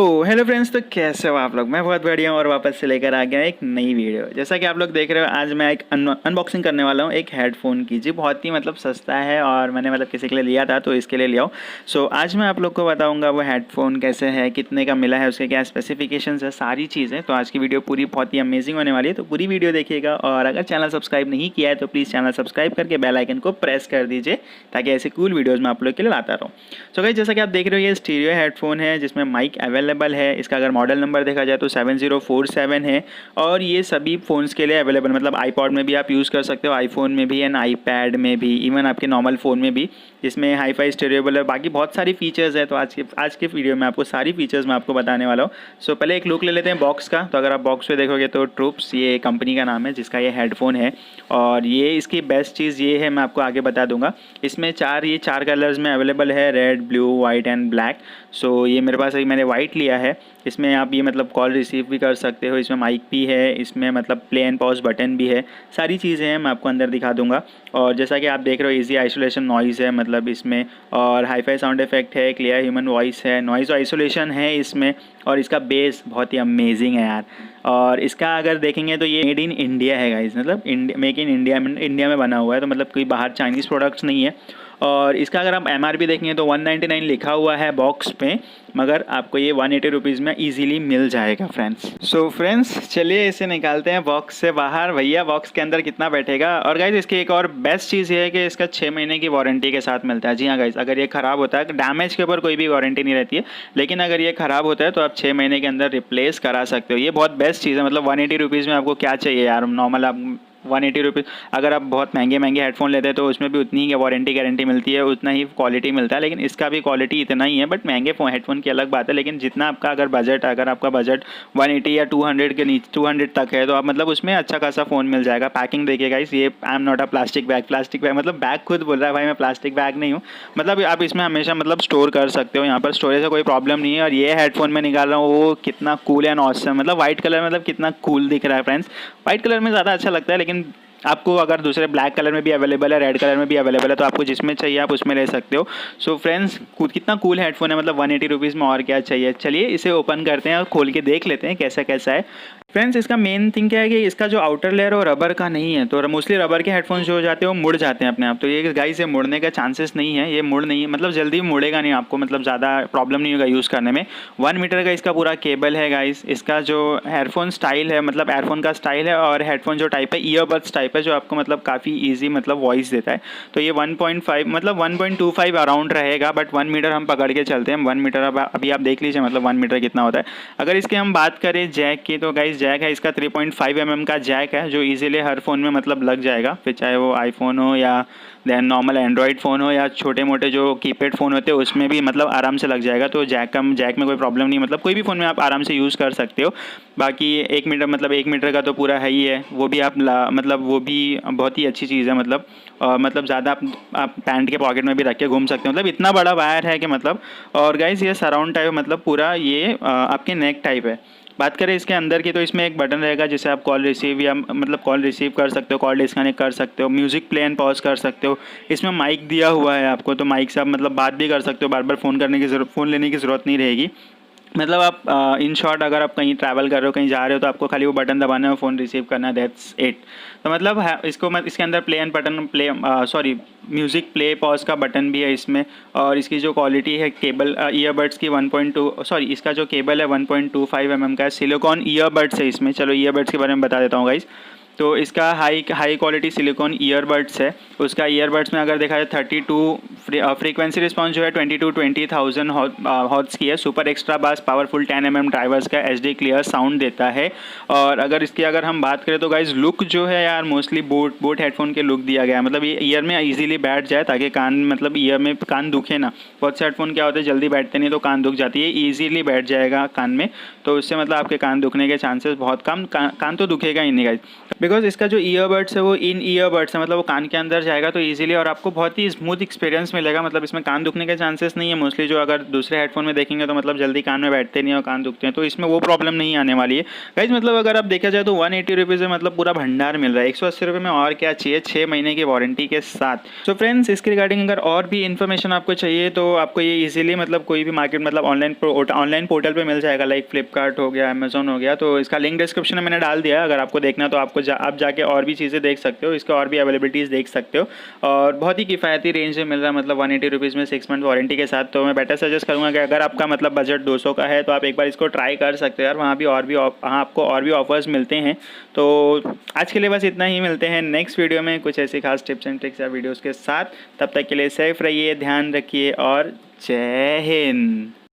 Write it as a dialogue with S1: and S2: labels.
S1: Hello friends, तो कैसे हो आप लोग। मैं बहुत बढ़िया हूँ और वापस से लेकर आ गया एक नई वीडियो। जैसा कि आप लोग देख रहे हो, आज मैं एक अनबॉक्सिंग करने वाला हूँ एक हेडफोन की। जी बहुत ही सस्ता है और मैंने किसी के लिए लिया था, तो इसके लिए लिया हूँ। सो आज मैं आप लोग को बताऊँगा वो हेडफोन कैसे है, कितने का मिला है, उसके क्या स्पेसिफिकेशंस है, सारी चीज़ें। तो आज की वीडियो पूरी बहुत ही अमेजिंग होने वाली है, तो पूरी वीडियो देखिएगा। और अगर चैनल सब्सक्राइब नहीं किया है तो प्लीज़ चैनल सब्सक्राइब करके बेल आइकन को प्रेस कर दीजिए, ताकि ऐसे कूल वीडियोज़ मैं आप लोग के लिए लाता रहूँ। सो गाइस, जैसा कि आप देख रहे हो, ये स्टीरियो हेडफोन है जिसमें माइक अवेलेबल है। इसका अगर मॉडल नंबर देखा जाए तो 7047 है। और ये सभी फ़ोन्स के लिए अवेलेबल, मतलब आईपॉड में भी आप यूज़ कर सकते हो, आईफोन में भी एंड आईपैड में भी, इवन आपके नॉर्मल फ़ोन में भी, जिसमें हाई फाई स्टेरियोबल है। बाकी बहुत सारी फीचर्स है, तो आज के वीडियो में आपको सारी फीचर्स मैं आपको बताने वाला हूँ। सो पहले एक लुक ले लेते हैं बॉक्स का। तो अगर आप बॉक्स पे देखोगे तो ट्रूप्स ये कंपनी का नाम है जिसका ये हेडफोन है। और ये इसकी बेस्ट चीज़ ये है, मैं आपको आगे बता दूंगा। इसमें चार कलर्स में अवेलेबल है, red, blue, white and black. So ये मेरे पास मैंने वाइट लिया है। इसमें आप ये कॉल रिसीव भी कर सकते हो, इसमें माइक भी है, इसमें प्ले एंड पॉज बटन भी है, सारी चीज़ें हैं, मैं आपको अंदर दिखा दूंगा। और जैसा कि आप देख रहे हो, इजी आइसोलेशन नॉइज़ है इसमें, और हाई-फाई साउंड इफेक्ट है, क्लियर ह्यूमन वॉइस है, नॉइज़ आइसोलेशन है इसमें, और इसका बेस बहुत ही अमेजिंग है यार। और इसका अगर देखेंगे तो ये मेड इन इंडिया है guys, make in India, India में बना हुआ है, तो कोई बाहर चाइनीज़ प्रोडक्ट्स नहीं है। और इसका अगर आप एमआरपी देखेंगे तो 199 लिखा हुआ है बॉक्स पे, मगर आपको ये 180 रुपीज़ में इजीली मिल जाएगा फ्रेंड्स। सो फ्रेंड्स, चलिए इसे निकालते हैं बॉक्स से बाहर। भैया बॉक्स के अंदर कितना बैठेगा। और गाइज, इसकी एक और बेस्ट चीज़ ये है कि इसका 6 महीने की वारंटी के साथ मिलता है। जी हाँ गाइज, अगर ये ख़राब होता है, डैमेज के ऊपर कोई भी वारंटी नहीं रहती है, लेकिन अगर ये ख़राब होता है तो आप 6 महीने के अंदर रिप्लेस करा सकते हो। ये बहुत बेस्ट चीज़ है। 180 रुपीज़ में आपको क्या चाहिए यार। नॉर्मल आप 180 रुपीज़, अगर आप बहुत महंगे हेडफोन लेते हैं तो उसमें भी उतनी ही वारंटी गारंटी मिलती है, उतना ही क्वालिटी मिलता है, लेकिन इसका भी क्वालिटी इतना ही है। बट महंगे हेडफोन की अलग बात है, लेकिन जितना आपका अगर आपका बजट 180 या 200 के नीचे 200 तक है, तो आप उसमें अच्छा खासा फ़ोन मिल जाएगा। पैकिंग देखिएगा इस, ये I am not a plastic bag bag खुद बोल रहा है भाई मैं प्लास्टिक बैग नहीं हूँ। आप इसमें हमेशा स्टोर कर सकते हो, यहाँ पर स्टोरेज का कोई प्रॉब्लम नहीं है। और ये हेडफोन में निकाल रहा हूँ, वो कितना cool and awesome, white colour कितना कूल दिख रहा है फ्रेंड्स। वाइट कलर में ज़्यादा अच्छा लगता है, लेकिन आपको अगर दूसरे ब्लैक कलर में भी अवेलेबल है, रेड कलर में भी अवेलेबल है, तो आपको जिसमें चाहिए आप उसमें ले सकते हो। सो फ्रेंड्स, कितना कूल हेडफोन है, 180 रुपीज़ में और क्या चाहिए। चलिए इसे ओपन करते हैं और खोल के देख लेते हैं कैसा कैसा है। फ्रेंड्स, इसका मेन थिंग क्या है कि इसका जो आउटर लेयर है वो रबर का नहीं है। तो मोस्टली रबर के हेडफोन्स जो हो जाते हैं वो मुड़ जाते हैं अपने आप। तो ये गाइस, ये मुड़ने का चांसेस नहीं है, ये मुड़ नहीं, जल्दी मुड़ेगा नहीं आपको, ज़्यादा प्रॉब्लम नहीं होगा यूज़ करने में। 1 मीटर का इसका पूरा केबल है गाइस। इसका जो हेडफोन स्टाइल है, एयरफोन का स्टाइल है, और हेडफोन जो टाइप है ईयरबड्स टाइप है, जो आपको काफ़ी ईजी वॉइस देता है। तो ये 1.5 1.25 अराउंड रहेगा, बट 1 मीटर हम पकड़ के चलते हैं। 1 मीटर अभी आप देख लीजिए 1 मीटर कितना होता है। अगर इसके हम बात करें जैक की, तो गाइस जैक है इसका 3.5 mm का जैक है, जो इजीली हर फ़ोन में लग जाएगा, फिर चाहे वो आईफोन हो या देन नॉर्मल एंड्रॉयड फ़ोन हो या छोटे मोटे जो कीपैड फ़ोन होते हैं उसमें भी आराम से लग जाएगा। तो जैक में कोई प्रॉब्लम नहीं, कोई भी फ़ोन में आप आराम से यूज़ कर सकते हो। बाकी 1 मीटर 1 मीटर का तो पूरा है ही है, वो भी आप वो भी बहुत ही अच्छी चीज़ है। ज़्यादा आप पैंट के पॉकेट में भी रख के घूम सकते हो। इतना बड़ा वायर है कि और गाइस ये सराउंड टाइप पूरा ये आपके नेक टाइप है। बात करें इसके अंदर की, तो इसमें एक बटन रहेगा जिसे आप कॉल रिसीव या कॉल रिसीव कर सकते हो, कॉल डिस्कनेक्ट कर सकते हो, म्यूज़िक प्ले एंड पॉज कर सकते हो। इसमें माइक दिया हुआ है आपको, तो माइक से आप बात भी कर सकते हो, बार बार फ़ोन लेने की ज़रूरत नहीं रहेगी। आप इन शॉर्ट अगर आप कहीं ट्रैवल कर रहे हो, कहीं जा रहे हो, तो आपको खाली वो बटन दबाना है, फ़ोन रिसीव करना है, दैट्स इट। तो इसके अंदर play and button music play pause का बटन भी है इसमें। और इसकी जो क्वालिटी है केबल ईयरबड्स की इसका जो केबल है 1.25 mm का है, सिलिकॉन ईयरबड्स है इसमें। चलो ईयरबड्स के बारे में बता देता हूँ गाइस। तो इसका हाई क्वालिटी सिलिकॉन ईयरबड्स है। उसका ईयरबड्स में अगर देखा जाए 32 फ्रीक्वेंसी रिस्पॉन्स जो है 20,000 हॉर्ट्ज़ की है। सुपर एक्स्ट्रा बास पावरफुल 10 mm ड्राइवर्स का HD क्लियर साउंड देता है। और अगर हम बात करें तो गाइज लुक जो है यार, मोस्टली बोट हेडफोन के लुक दिया गया है। ये ईयर में इजीली बैठ जाए, ताकि कान ईयर में कान दुखे ना। बहुत से हेडफोन क्या होते हैं, जल्दी बैठते नहीं तो कान दुख जाती है। ईजिली बैठ जाएगा कान में, तो उससे आपके कान दुखने के चांसेस बहुत कम, कान तो दुखेगा ही नहीं गाइज। बिकॉज इसका जो ईयरबड्स है वो इन ईयरबड्स है, मतलब वो कान के अंदर जाएगा तो ईजिली और आपको बहुत ही स्मूथ एक्सपीरियंस मिलेगा। मतलब इसमें कान दुखने के चांसेस नहीं है मोस्टली, जो अगर दूसरे हेडफोन में देखेंगे तो मतलब जल्दी कान में बैठते नहीं और कान दुखते हैं, तो इसमें वो प्रॉब्लम नहीं आने वाली है गाइज। मतलब अगर आप देखा जाए तो 180 रुपीज़ में मतलब पूरा भंडार मिल रहा है, 180 रुपये में और क्या चाहिए, 6 महीने की वारंटी के साथ। सो फ्रेंड्स, इसके रिगार्डिंग अगर और भी इन्फॉर्मेशन आपको चाहिए तो आपको ये इजीली मतलब कोई भी मार्केट मतलब ऑनलाइन पोर्टल पे मिल जाएगा, लाइक फ्लिपकार्ट हो गया, अमेजोन हो गया। तो इसका लिंक डिस्क्रिप्शन में मैंने डाल दिया, अगर आपको देखना तो आपको आप जाके और भी चीज़ें देख सकते हो, इसके और भी अवेलेबिलिटीज़ देख सकते हो। और बहुत ही किफ़ायती रेंज में मिल रहा है, मतलब 180 रुपीज़ में 6 मंथ वारंटी के साथ। तो मैं बेटर सजेस्ट करूँगा कि अगर आपका मतलब बजट 200 का है तो आप एक बार इसको ट्राई कर सकते हो यार, वहाँ आपको और भी ऑफर्स मिलते हैं। तो आज के लिए बस इतना ही, मिलते हैं नेक्स्ट वीडियो में कुछ ऐसी खास टिप्स एंड ट्रिक्स या वीडियोज़ के साथ। तब तक के लिए सेफ रहिए, ध्यान रखिए और जय हिंद।